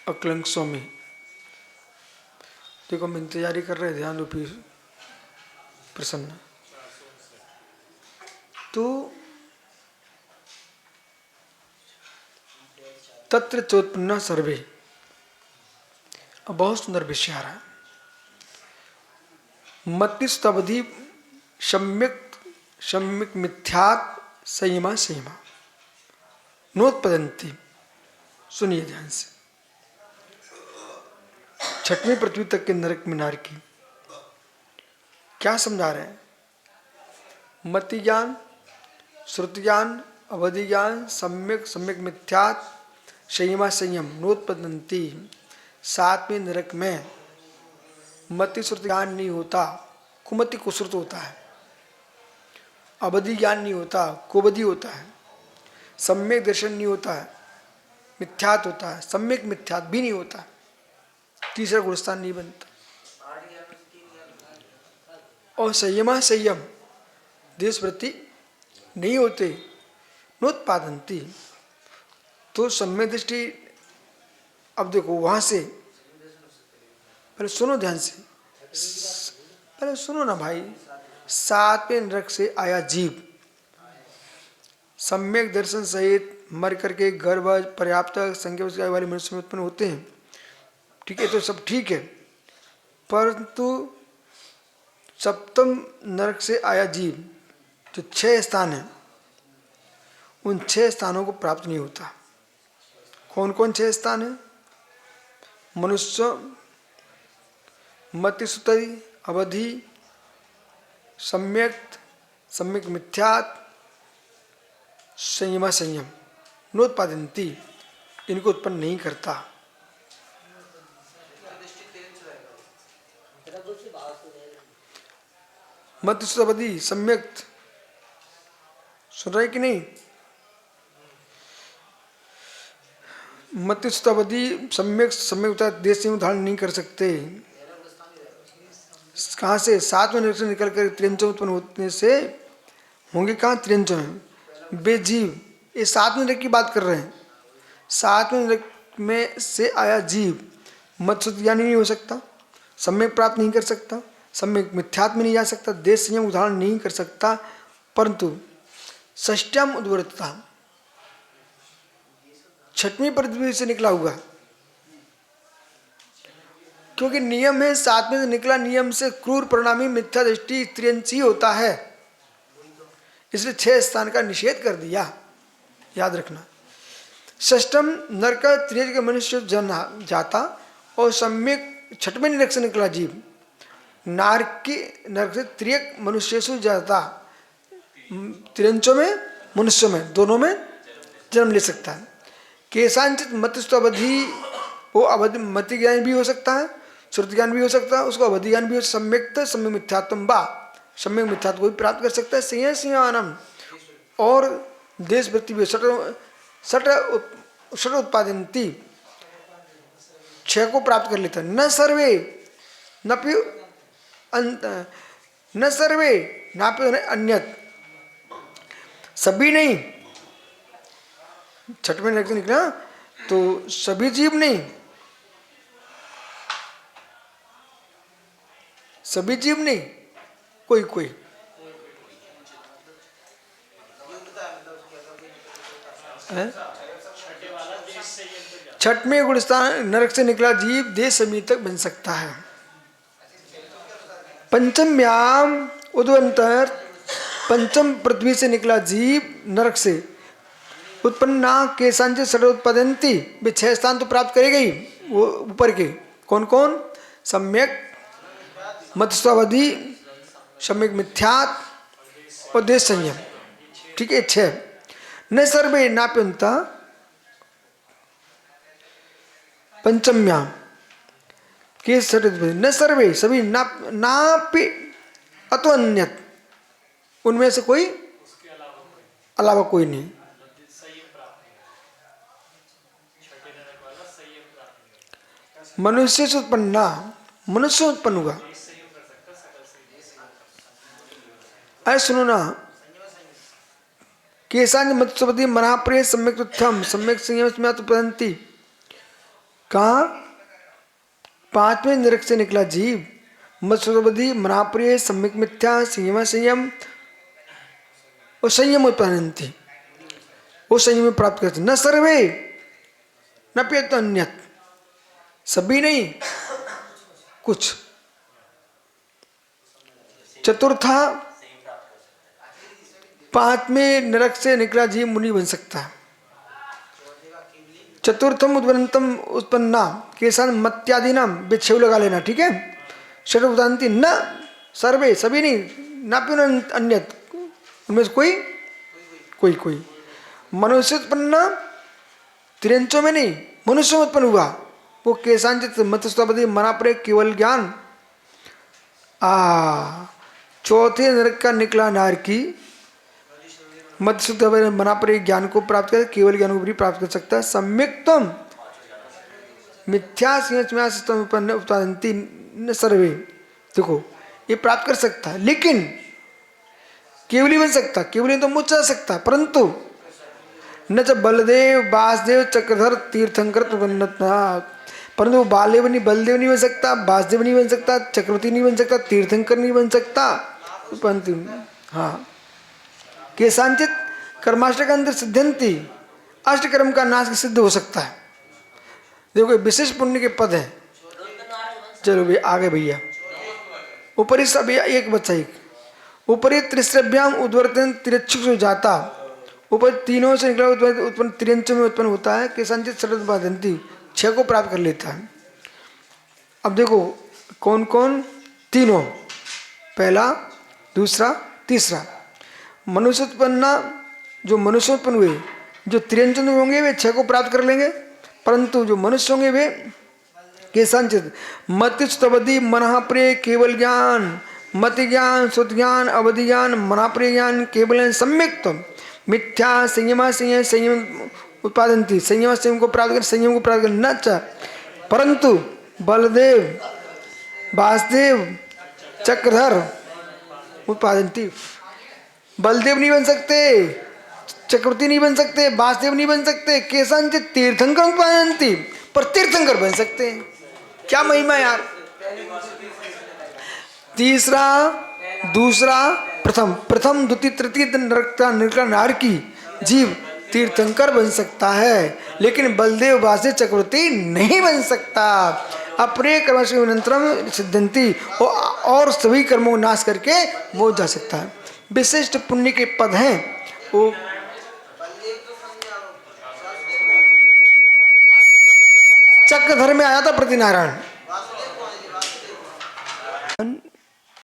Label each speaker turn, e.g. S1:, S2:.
S1: अकलंक में। देखो हम इंतजारी कर रहे, ध्यान रूपी प्रसन्न। तो तत्र चोत्पन्न सर्वे, अब बहुत सुंदर विषय आ रहा है। मतिस्तवधि सम्यक सम्यक मिथ्यात् संयमा संयमा नोत्पदन्ति। सुनिए ध्यान से। छठवीं पृथ्वी तक के नरक मीनार की क्या समझा रहे हैं? मति ज्ञान, श्रुति ज्ञान, अवधि ज्ञान, सम्यक सम्यक मिथ्यात् संयमा संयम नोत्पदन्ति। सातवें नरक में मति श्रुति ज्ञान नहीं होता, कुमति कुश्रुत होता है। अवधि ज्ञान नहीं होता, कुबधि होता है। सम्यक दर्शन नहीं होता है, मिथ्यात होता है। सम्यक मिथ्यात भी नहीं होता, तीसरा गुणस्थान नहीं बनता। और संयमा संयम देश वृत्ति नहीं होते, नोत्पादंती। तो सम्यक दृष्टि, अब देखो वहां से पहले सुनो ध्यान से, पहले सुनो ना भाई। सातवें नरक से आया जीव सम्यक दर्शन सहित मर करके गर्भ पर्याप्त संख्या वाले मनुष्य में उत्पन्न होते हैं, ठीक है, तो सब ठीक है। परंतु सप्तम नरक से आया जीव जो 6 स्थान है, उन 6 स्थानों को प्राप्त नहीं होता। कौन कौन 6 स्थान है? मनुष्य, मतिस्तुति, अवधि, सम्यक सम्यक मिथ्यात् संयमा संयम नोत्पादन्ति। इनको उत्पन्न नहीं करता। मतिस्तुति सम्यक सुन रहे कि नहीं? मतिस्तुति सम्यक सम्यक देश में धारण नहीं कर सकते। कहाँ से? 7वें नरक से निकल कर त्रियंचों उत्पन्न होने से होंगे कहाँ? त्रियंचों में। वे जीव, ये 7वें नरक की बात कर रहे हैं। 7वें नरक में से आया जीव मत्स्य ज्ञानी नहीं हो सकता, सम्यक प्राप्त नहीं कर सकता, सम्यक मिथ्यात्म में नहीं जा सकता, देश संयम उदाहरण नहीं कर सकता। परंतु षष्ट्याम उद्वर्तता, 6वीं पृथ्वी से निकला हुआ, क्योंकि नियम है 7वें से निकला, नियम से क्रूर परिणामी मिथ्या दृष्टि त्रियंची होता है, इसलिए 6 स्थान का निषेध कर दिया। याद रखना। षष्टम नरक त्रियज के मनुष्य जन जाता, और सम्यक 6वें नरक से निकला जीव नारकी नरक से त्रियक मनुष्य से जाता, त्रियंचों में मनुष्यों में दोनों में जन्म ले सकता है। केशांचित मतिस्थ अवधि, वो अवधि मति ज्ञान भी हो सकता है, श्रुति ज्ञान भी हो सकता है, उसको अवधि ज्ञान भी हो, सम्यक सम्यक मिथ्यात्म बा, सम्यक मिथ्यात्व को भी प्राप्त कर सकता है। सिंह सिंहानम, और देश वृत्ति भी षट उत्पादनती, 6 को प्राप्त कर लेता है। न सर्वे नपि न सर्वे नापि अन्यत, सभी नहीं। 6वें नरक से निकला तो सभी जीव नहीं, सभी जीव नहीं, कोई कोई। छठवें गुणस्थान नरक से निकला जीव देश समीप तक बन सकता है। पंचम्याम उद्वंतर, पंचम पृथ्वी से निकला जीव नरक से उत्पन्ना केशांचित षट उत्पदंती, वे 6 स्थान तो प्राप्त करेगा ही। वो ऊपर के कौन कौन? सम्यक, मत्स्यावधि, सम्यक मिथ्यात् और देश संयम, ठीक है, 6। न सर्वे नाप्यंता पंचम्याम के न सर्वे, सभी नापि अतो अन्यत, उनमें से कोई अलावा कोई नहीं। मनुष्य से उत्पन्ना, मनुष्य उत्पन्न हुआ। अरे सुनो ना, केशांच मत्स्यवती मनाप्रिय सम्यक तुथम सम्यक संयम उत्पदंती, कहाँ? पांचवें नरक से निकला जीव मत्स्योपदी मनाप्रिय सम्यक मिथ्या संयम संयम और संयम उत्पन्नति, वो संयम प्राप्त करते न सर्वे न प्यत अन्यत, सभी नहीं कुछ। चतुर्था, पांचवें नरक से निकला जीव मुनि बन सकता है। चतुर्थम उद्वनतम उत्पन्ना केसान मत्यादि नाम बिच्छेव लगा लेना, ठीक है। षडुदांति न सर्वे, सभी नहीं, न प्युन अन्यत, उनमें से कोई कोई कोई। मनुष्य उत्पन्न त्रियंचों में नहीं, मनुष्य में उत्पन्न हुआ वो केसांचित मत्स्योपदी मनाप्रे केवल ज्ञान। चौथे नरक का निकला नारकी मत्स्योपदी मनाप्रे ज्ञान को प्राप्त कर केवल ज्ञान को भी प्राप्त कर सकता है। सम्यक्तम मिथ्या उत्पादनती न सर्वे, देखो ये प्राप्त कर सकता है, लेकिन केवली बन सकता, केवली तो मुझ जा सकता, परंतु न च बलदेव वासुदेव चक्रधर तीर्थंकर परंतु बलदेव नहीं बन सकता, वासुदेव नहीं बन सकता, चक्रवर्ती नहीं बन सकता, तीर्थंकर नहीं बन सकता, परंतु हाँ केसांचित कर्माष्टक अंतर सिद्ध्यंती, अष्टकर्म का नाश सिद्ध हो सकता है। देखो विशेष पुण्य के पद है। चलो भैया आगे भैया, ऊपरी सब एक बच्चा एक ऊपरी त्रिश्रभ्याम उद्वर्तन तिरच्छुक से जाता, ऊपर तीनों से निकला उत्पन्न त्रियंच में उत्पन्न होता है। केसांचित शरद बाधंती, 6 को प्राप्त कर लेता है। अब देखो कौन कौन? तीनों, पहला दूसरा तीसरा। मनुष्य उत्पन्ना, जो मनुष्य उत्पन्न हुए जो त्रियंचन होंगे वे 6 को प्राप्त कर लेंगे, परंतु जो मनुष्य होंगे वे केसांचित मतिस्तवधि मनः प्रिय केवल ज्ञान, मति ज्ञान, श्रुत ज्ञान, अवधि ज्ञान, मनाप्रिय ज्ञान, केवल सम्यक्तम मिथ्या संयम संयम उत्पादनती, संयम संयम को प्राप्त कर संयम को प्राप्त कर न च, परंतु बलदेव वासुदेव चक्रधर उत्पादनती, बलदेव नहीं बन सकते, चक्रवर्ती नहीं बन सकते, वासुदेव नहीं बन सकते, केसांचित तीर्थंकर उत्पादनती, पर तीर्थंकर बन सकते हैं। क्या महिमा यार। तीसरा दूसरा प्रथम, प्रथम द्वितीय तृतीय नरक का निकला नारकी जीव तीर्थंकर बन सकता है, लेकिन बलदेव वासुदेव चक्रवर्ती नहीं बन सकता। अपने कर्म से अनंतरम सिद्धंती, और सभी कर्मों को नाश करके वो जा सकता है। विशिष्ट पुण्य के पद हैं वो चक्रधर में आया था प्रतिनारायण।